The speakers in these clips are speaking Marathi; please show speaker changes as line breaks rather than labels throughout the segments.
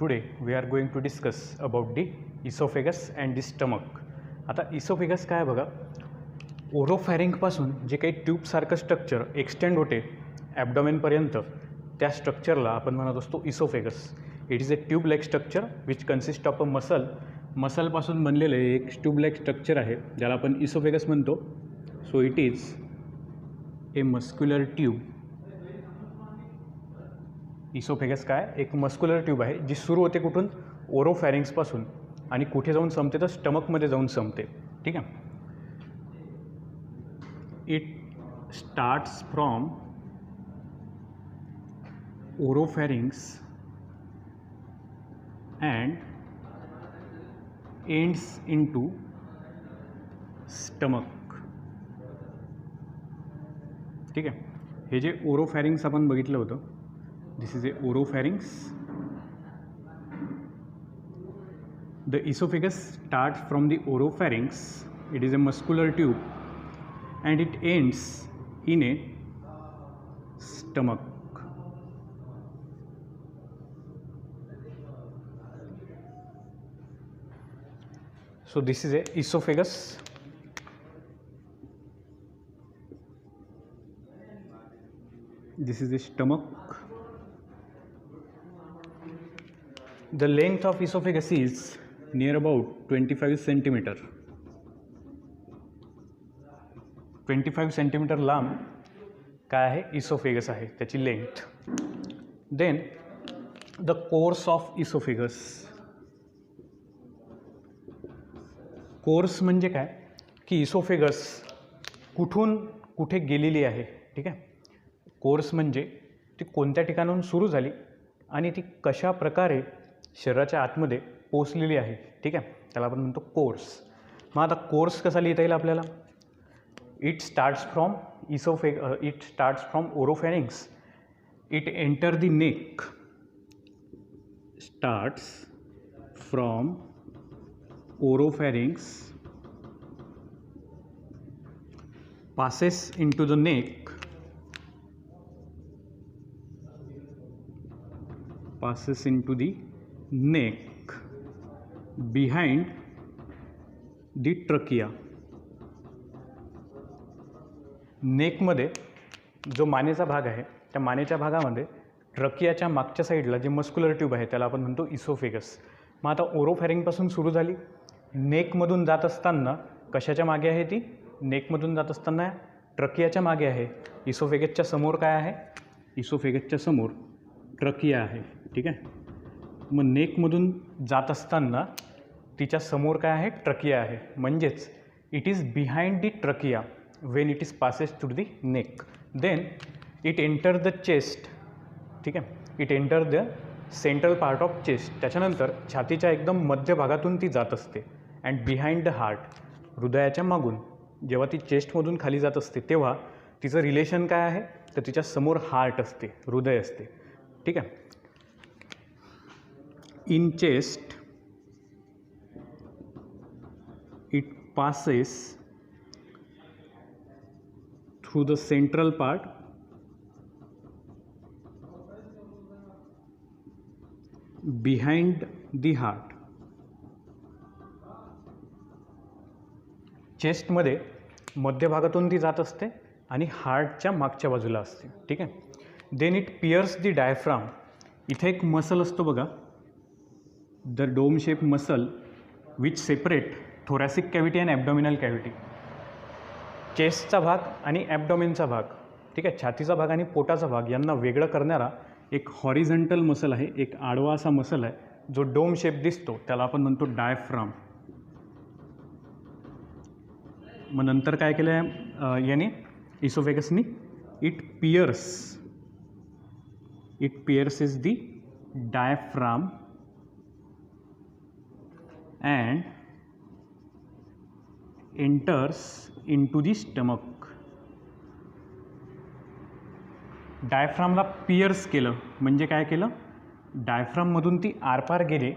today we are going to discuss about the esophagus and the stomach. आता इसोफेगस काय बघा, ओरोफॅरिंगपासून जे काही ट्यूबसारखं स्ट्रक्चर एक्सटेंड होते ॲबडॉमेनपर्यंत, त्या स्ट्रक्चरला आपण म्हणत असतो oesophagus. It is a tube like structure which consist of a मसलपासून बनलेलं एक ट्यूब लाईक स्ट्रक्चर आहे ज्याला आपण इसोफेगस म्हणतो. So it is A muscular tube. Oesophagus काय, एक मस्क्युलर ट्यूब आहे जी सुरू होते कुठून, ओरोफॅरिंग्सपासून, आणि कुठे जाऊन संपते तर स्टमकमध्ये जाऊन संपते. ठीक आहे. It starts from oropharynx and ends into stomach. ठीक आहे. हे जे ओरोफॅरिंग्स आपण बघितलं होतं, this is a oropharynx. The esophagus starts from the oropharynx. It is a muscular tube and it ends in a stomach. So this is a esophagus. This is the stomach. The length of esophagus is near about 25 centimeter. 25 centimeter लांब काय आहे, इसोफेगस आहे, त्याची length. Then the course of oesophagus. Course म्हणजे काय की इसोफेगस कुठून कुठे गेलेली आहे. ठीक आहे. कोर्स म्हणजे ती कोणत्या ठिकाणाहून सुरू झाली आणि ती कशा प्रकारे शरीराच्या आतमध्ये पोचलेली आहे. ठीक आहे. त्याला आपण म्हणतो कोर्स. मग आता कोर्स कसा लिहिता येईल आपल्याला. It starts from oropharynx. It enter the neck. Starts from oropharynx, passes into the neck, passes into the neck behind the trachea. नेकमध्ये जो मानेचा भाग आहे, त्या मानेच्या भागामध्ये ट्रकियाच्या मागच्या साईडला जे मस्क्युलर ट्यूब आहे त्याला आपण म्हणतो इसोफेगस. मग आता ओरोफॅरिंगपासून सुरू झाली, नेकमधून जात असताना कशाच्या मागे आहे ती, नेकमधून जात असताना ट्रकियाच्या मागे आहे. इसोफेगसच्या समोर काय आहे, इसोफेगसच्या समोर ट्रकिया आहे. ठीक आहे. मग नेकमधून जात असताना तिच्या समोर काय आहे, ट्रकिया आहे. म्हणजेच it is behind the trachea when it is passes through the neck. Then it enter the chest. ठीक आहे. It enter the central part of chest. त्याच्यानंतर छातीच्या एकदम मध्यभागातून ती जात असते. अँड बिहाइंड द हार्ट, हृदयाच्या मागून जेव्हा ती चेस्टमधून खाली जात असते तेव्हा तिचं रिलेशन काय आहे, तर तिच्या समोर हार्ट असते, हृदय असते. ठीक आहे. In chest it passes through the central part behind the heart. चेस्टमध्ये मध्यभागातून ती जात असते आणि हार्टच्या मागच्या बाजूला असते. ठीक आहे. Then it pierce the diaphragm. इथे एक मसल असतो बघा, the dome shape muscle which separate thoracic cavity and abdominal cavity. चेस्टचा भाग आणि ॲबडॉमिनचा भाग, ठीक आहे, छातीचा भाग आणि पोटाचा भाग यांना वेगळं करणारा एक हॉरिझॉन्टल मसल आहे, एक आडवा असा मसल आहे जो डोम शेप दिसतो, त्याला आपण म्हणतो डायफ्राम. मग नंतर काय केलं आहे याने, इसोफेगसनी, it pierces the diaphragm and enters into the stomach. डायफ्रामला पियर्स केलं म्हणजे काय केलं, डायफ्राममधून ती आरपार गेली.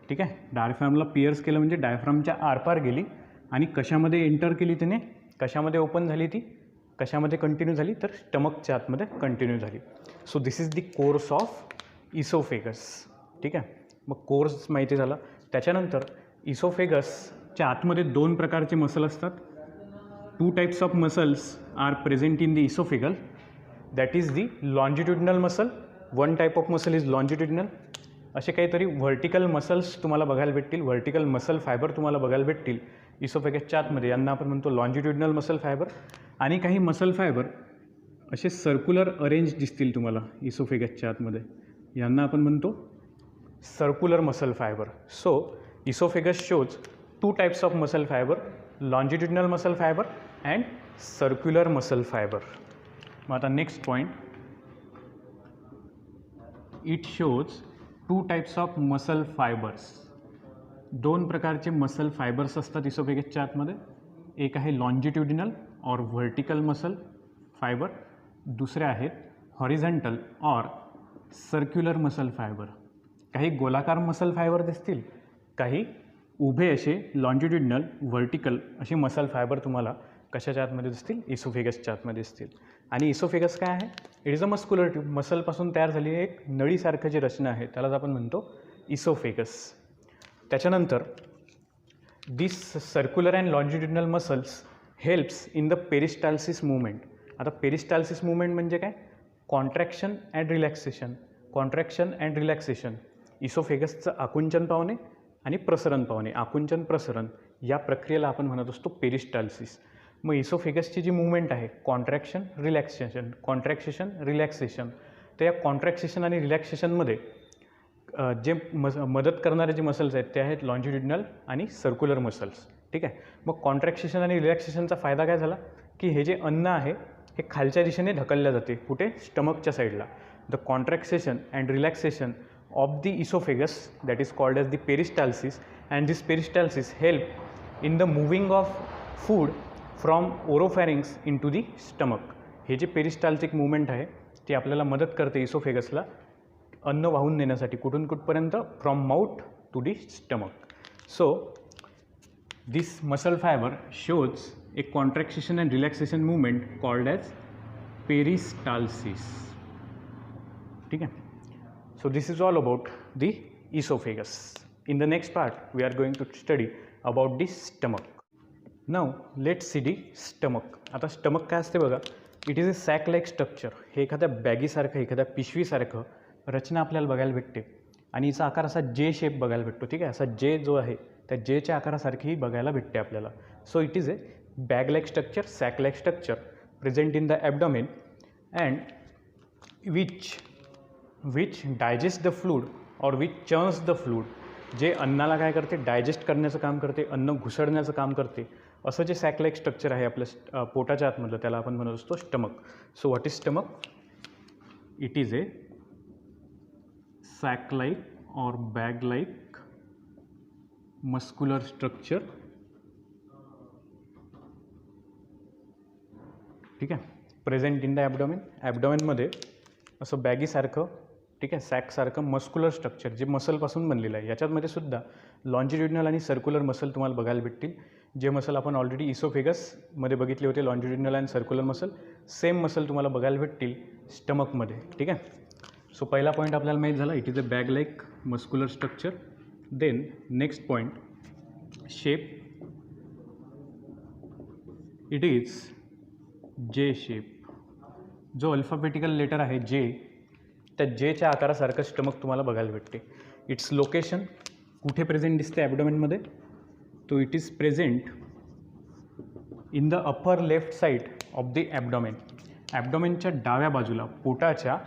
ठीक आहे. डायफ्रामला पियर्स केलं म्हणजे डायफ्रामच्या आरपार गेली आणि कशामध्ये एंटर केली तिने, कशामध्ये ओपन झाली ती, कशामध्ये कंटिन्यू झाली, तर स्टमकच्या आतमध्ये कंटिन्यू झाली. So this is the course of oesophagus. ठीक आहे. मग कोर्स माहिती झाला. त्याच्यानंतर इसोफेगसच्या आतमध्ये 2 प्रकारचे मसल असतात. 2 types of muscles are present in the oesophageal. That is the longitudinal muscle. 1 type of muscle is longitudinal. असे काहीतरी व्हर्टिकल मसल्स तुम्हाला बघायला भेटतील, व्हर्टिकल मसल फायबर तुम्हाला बघायला भेटतील इसोफेगसच्या आतमध्ये. यांना आपण म्हणतो लॉन्जिट्युडिनल मसल फायबर. आणि काही मसल फायबर असे सर्क्युलर अरेंज दिसतील तुम्हाला इसोफेगसच्या आतमध्ये. यांना आपण म्हणतो circular muscle fibre. So oesophagus shows 2 types of muscle fibre, longitudinal muscle fibre and circular muscle fibre. मग आता next point, it shows 2 types of muscle fibres. 2 प्रकारचे मसल फायबर्स असतात इसोफेगसच्या आतमध्ये. एक आहे लॉन्जिट्युडिनल और व्हर्टिकल मसल फायबर, दुसरे आहेत हॉरिझॉन्टल और सर्क्युलर मसल फायबर. काही गोलाकार मसल फायबर दिसतील, काही उभे असे लॉन्जिट्युडिनल व्हर्टिकल असे मसल फायबर तुम्हाला कशाच्या आतमध्ये दिसतील, इसोफेगसच्या आतमध्ये दिसतील. आणि इसोफेगस काय आहे? It is a muscular tube. मसलपासून तयार झालेली एक नळीसारखं जी रचना आहे त्यालाच आपण म्हणतो इसोफेगस. त्याच्यानंतर this circular and longitudinal muscles helps in the peristalsis movement. आता पेरिस्टाल्सिस मूवमेंट म्हणजे काय? Contraction and relaxation. Contraction and relaxation. इसोफेगसचं आकुंचन पावणे आणि प्रसरण पावणे, आकुंचन प्रसरण या प्रक्रियेला आपण म्हणत असतो पेरिस्टाल्सिस. मग इसोफेगसची जी मूवमेंट आहे कॉन्ट्रॅक्शन रिलॅक्सेशन, कॉन्ट्रॅक्सेशन रिलॅक्सेशन, तर या कॉन्ट्रॅक्सेशन आणि रिलॅक्सेशनमध्ये जे मदत करणारे जे मसल्स आहेत ते आहेत लॉन्जिट्युडिनल आणि सर्क्युलर मसल्स. ठीक आहे. मग कॉन्ट्रॅक्सेशन आणि रिलॅक्सेशनचा फायदा काय झाला की हे जे अन्न आहे हे खालच्या दिशेने ढकलल्या जाते. कुठे? स्टमकच्या साईडला. The contraction and relaxation of the oesophagus that is called as the peristalsis, and this peristalsis help in the moving of food from oropharynx into the stomach. हे जे पेरिस्टाल्सिक मूवमेंट आहे ती आपल्याला मदत करते इसोफेगसला अन्न वाहून नेण्यासाठी. कुठून कुठपर्यंत? From mouth to the stomach. So this muscle fibre shows a contraction and relaxation movement called as peristalsis. ठीक आहे. So this is all about the esophagus. In the next part, we are going to study about the stomach. Now, let's see the stomach. आता स्टमक काय असते बघा. It is a sac like structure. हे एखाद्या बॅगीसारखं, एखाद्या पिशवीसारखं रचना आपल्याला बघायला भेटते आणि हिचा आकार असा जे शेप बघायला भेटतो. ठीक आहे. असा जे जो आहे त्या जेच्या आकारासारखी बघायला भेटते आपल्याला. So it is a bag like structure, sac like structure present in the abdomen and which digest the fluid or which churns the fluid. जे अन्नाला काय करते? डायजेस्ट करण्याचं काम करते, अन्न घुसळण्याचं काम करते. असं जे सॅक लाईक स्ट्रक्चर आहे आपल्या पोटाच्या आतमधलं त्याला आपण म्हणत असतो stomach. So what is stomach? It is a sac like or bag like muscular structure. ठीक आहे. Present in the abdomen. ॲबडॉमेनमध्ये असं बॅगीसारखं, ठीक आहे, सॅकसारखं मस्क्युलर स्ट्रक्चर जे मसलपासून बनलेलं आहे. याच्यामध्ये सुद्धा लॉन्जिट्युडिनल आणि सर्क्युलर मसल तुम्हाला बघायला भेटतील. जे मसल आपण ऑलरेडी इसोफेगसमध्ये बघितले होते लॉन्जिट्युडिनल आणि सर्क्युलर मसल, सेम मसल तुम्हाला बघायला भेटतील स्टमकमध्ये. ठीक आहे. सो पहिला पॉईंट आपल्याला माहीत झाला, it is a bag like muscular structure. Then next point, shape. It is J shape. जो अल्फाबेटिकल लेटर आहे जे, त्या जेच्या आकारासारखं स्टमक तुम्हाला बघायला भेटते. इट्स लोकेशन कुठे प्रेझेंट दिसते ॲबडॉमेनमध्ये? तो it is present in the upper left side of the abdomen. ॲबडॉमेनच्या डाव्या बाजूला, पोटाच्या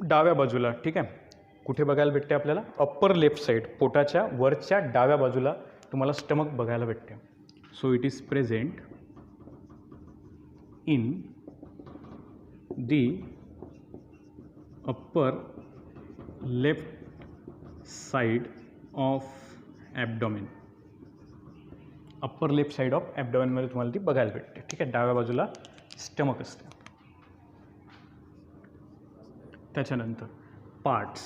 डाव्या बाजूला. ठीक आहे. कुठे बघायला भेटते आपल्याला? अप्पर लेफ्ट साईड, पोटाच्या वरच्या डाव्या बाजूला तुम्हाला स्टमक बघायला भेटते. So it is present in the upper left side of abdomen. Upper left side of ॲबडॉमेनमध्ये तुम्हाला ती बघायला भेटते. ठीक आहे. डाव्या बाजूला स्टमक असते. त्याच्यानंतर parts.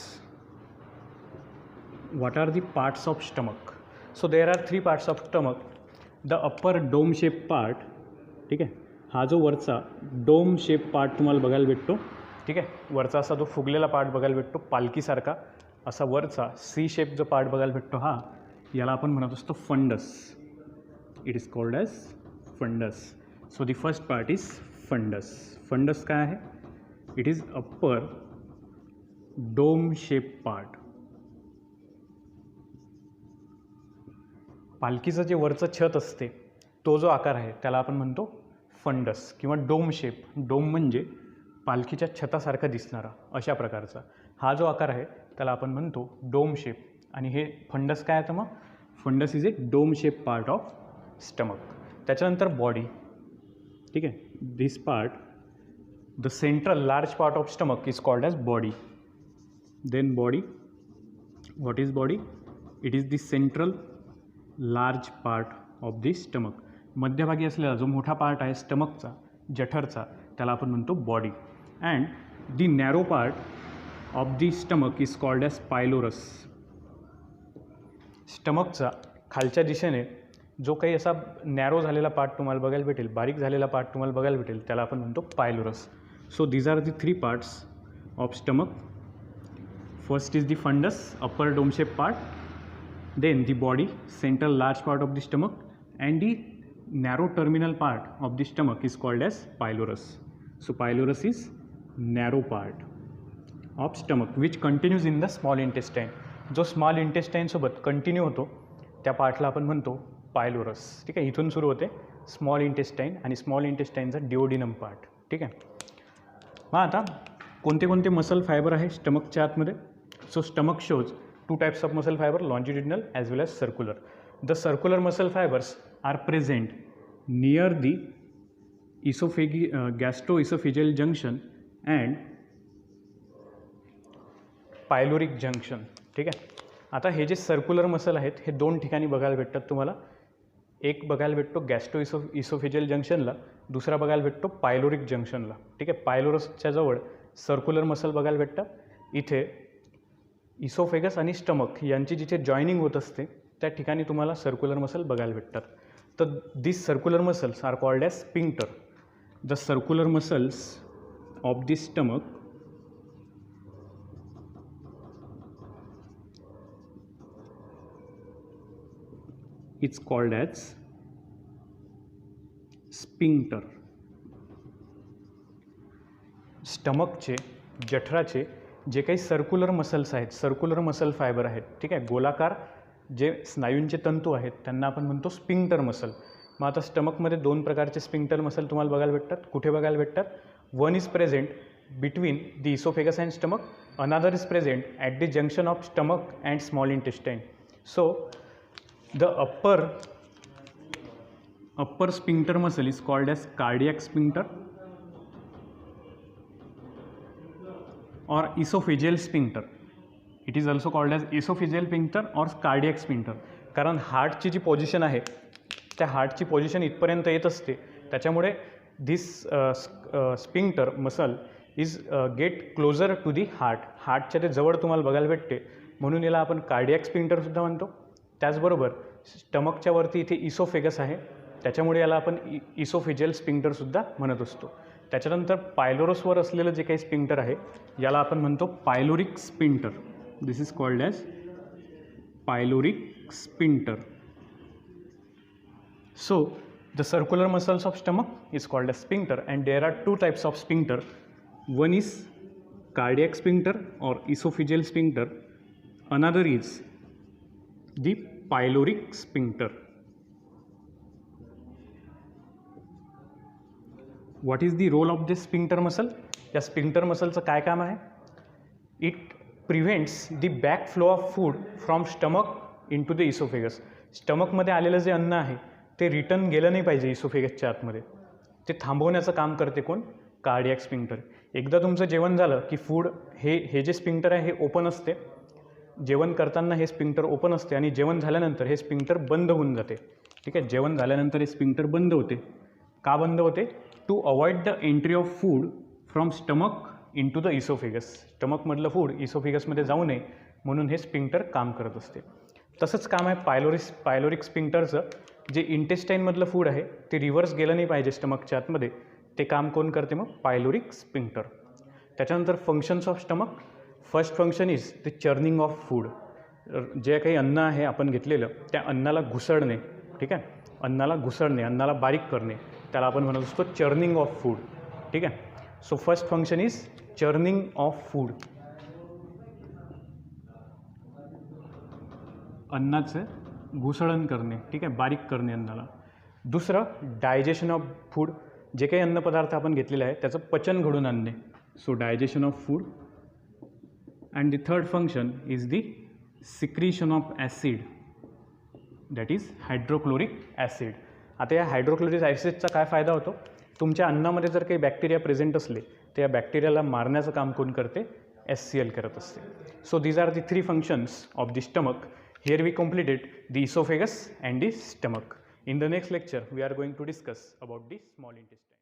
What are the parts of stomach? So there are 3 parts of stomach. The upper dome shape part. ठीक आहे. हा जो वरचा डोम शेप पार्ट तुम्हाला बघायला भेटतो. ठीक आहे. वरचा असा जो फुगलेला पार्ट बघायला भेटतो पालखीसारखा, असा वरचा सी शेप जो पार्ट बघायला भेटतो हा, याला आपण म्हणत असतो fundus. It is called as fundus. So the first part is fundus. Fundus काय आहे? It is upper dome shape part. पालखीचं जे वरचं छत असते तो जो आकार आहे त्याला आपण म्हणतो फंडस किंवा डोम शेप. डोम म्हणजे पालखीच्या छतासारखा दिसणारा अशा प्रकारचा हा जो आकार आहे त्याला आपण म्हणतो डोम शेप. आणि हे फंडस काय आहे? तर मग fundus is a dome shape part of stomach. त्याच्यानंतर बॉडी. ठीक आहे. This part, the central large part of stomach is called as body. Then body. What is body? It is the central large part of the stomach. मध्यभागी असलेला जो मोठा पार्ट आहे स्टमकचा, जठरचा, त्याला आपण म्हणतो body. And the narrow part of the stomach is called as pylorus. स्टमकचा खालच्या दिशेने जो काही असा नॅरो झालेला पार्ट तुम्हाला बघायला भेटेल, बारीक झालेला पार्ट तुम्हाला बघायला भेटेल, त्याला आपण म्हणतो pylorus. So these are the 3 parts of stomach. First is the fundus, upper dome shape part. Then the body, central large part of the stomach. And the narrow terminal part of the stomach is called as pylorus. So pylorus is narrow part of stomach which continues in the small intestine. जो स्मॉल इंटेस्टाईन सोबत कंटिन्यू होतो त्या पार्टला आपण म्हणतो पायलोरस. ठीक आहे. इथून सुरू होते स्मॉल इंटेस्टाईन आणि स्मॉल इंटेस्टाईनचा डिओडिनम पार्ट. ठीक आहे. मग आता कोणते कोणते मसल फायबर आहे स्टमकच्या आतमध्ये? So stomach shows 2 types of muscle fibre, longitudinal as well as circular. The circular muscle fibres are present near the gastroesophageal junction and pyloric junction. ठीक आहे. आता हे जे सर्क्युलर मसल आहेत हे 2 ठिकाणी बघायला भेटतात तुम्हाला. एक बघायला भेटतो गॅस्ट्रोइसोफेजियल जंक्शनला, दुसरा बघायला भेटतो पायलोरिक जंक्शनला. ठीक आहे. पायलोरसच्या जवळ सर्क्युलर मसल बघायला भेटतात. इथे इसोफेगस आणि स्टमक यांची जिथे जॉईनिंग होत असते त्या ठिकाणी तुम्हाला सर्क्युलर मसल बघायला भेटतात. तर this circular muscles are called as sphincter. The circular muscles of the stomach is called as sphincter. स्टमकचे, जठराचे जे काही सर्क्युलर मसल्स आहेत, सर्क्युलर मसल फायबर आहेत, ठीक आहे, गोलाकार जे स्नायूंचे तंतू आहेत त्यांना आपण म्हणतो स्पिंक्टर मसल. मग आता स्टमकमध्ये 2 प्रकारचे स्पिंक्टर मसल तुम्हाला बघायला भेटतात. कुठे बघायला भेटतात? One is present between the oesophagus and stomach, another is present at the junction of stomach and small intestine. So the upper sphincter muscle is called as cardiac sphincter or oesophageal sphincter. It is also called as oesophageal sphincter or cardiac sphincter. कारण हार्टची जी पोझिशन आहे त्या हार्टची पोझिशन इथपर्यंत येत असते, त्याच्यामुळे this sphincter muscle is get closer to the heart. हार्टच्या ते जवळ तुम्हाला बघायला भेटते, म्हणून याला आपण कार्डियक स्पिंक्टरसुद्धा म्हणतो. त्याचबरोबर स्टमकच्या वरती इथे इसोफेगस आहे, त्याच्यामुळे याला आपण इसोफेजियल स्पिंक्टरसुद्धा म्हणत असतो. त्याच्यानंतर पायलोरसवर असलेलं जे काही स्पिंक्टर आहे याला आपण म्हणतो pyloric sphincter. This is called as pyloric sphincter. So the circular muscles of stomach is called as sphincter, and there are 2 types of sphincter. One is cardiac sphincter or esophageal sphincter. Another is the pyloric sphincter. What is the role of this sphincter muscle? या sphincter muscle चं काय काम आहे? It prevents the backflow of food from stomach into the esophagus. स्टमकमध्ये आलेलं जे अन्न आहे ते रिटर्न गेलं नाही पाहिजे इसोफेगसच्या आतमध्ये, ते थांबवण्याचं काम करते कोण? Cardiac sphincter. एकदा तुमचं जेवण झालं की फूड हे जे स्पिंक्टर आहे हे ओपन असते. जेवण करताना हे स्पिंक्टर ओपन असते आणि जेवण झाल्यानंतर हे स्पिंक्टर बंद होऊन जाते. ठीक आहे. जेवण झाल्यानंतर हे स्पिंक्टर बंद होते. का बंद होते? To avoid the entry of food from stomach into the oesophagus. स्टमकमधलं फूड इसोफेगसमध्ये जाऊ नये म्हणून हे स्पिंक्टर काम करत असते. तसंच काम आहे पायलोरिक स्पिंक्टरचं. जे इंटेस्टाईनमधलं फूड आहे ते रिव्हर्स गेलं नाही पाहिजे स्टमकच्या आतमध्ये, ते काम कोण करते? मग पायलोरिक स्पिंक्टर. त्याच्यानंतर functions of stomach. First function is the churning of food. जे काही अन्न आहे आपण घेतलेलं त्या अन्नाला घुसळणे, ठीक आहे, अन्नाला घुसळणे, अन्नाला बारीक करणे, त्याला आपण म्हणत असतो चर्निंग ऑफ फूड. ठीक आहे. So first function is churning of food, अन्नाचं घुसळण करणे, ठीक आहे, बारीक करणे अन्नाला. दुसरं डायजेशन ऑफ फूड, जे काही अन्नपदार्थ आपण घेतलेले आहे त्याचं पचन घडून आणणे. So digestion of food. And the third function is the secretion of acid, that is hydrochloric acid. आता या हायड्रोक्लोरिक ॲसिडचा काय फायदा होतो? तुमच्या अन्नामध्ये जर काही बॅक्टेरिया प्रेझेंट असले तर या बॅक्टेरियाला मारण्याचं काम कोण करते? HCl करत असते. So these are the 3 functions of the stomach. Here we completed the esophagus and the stomach. In the next lecture, we are going to discuss about the small intestine.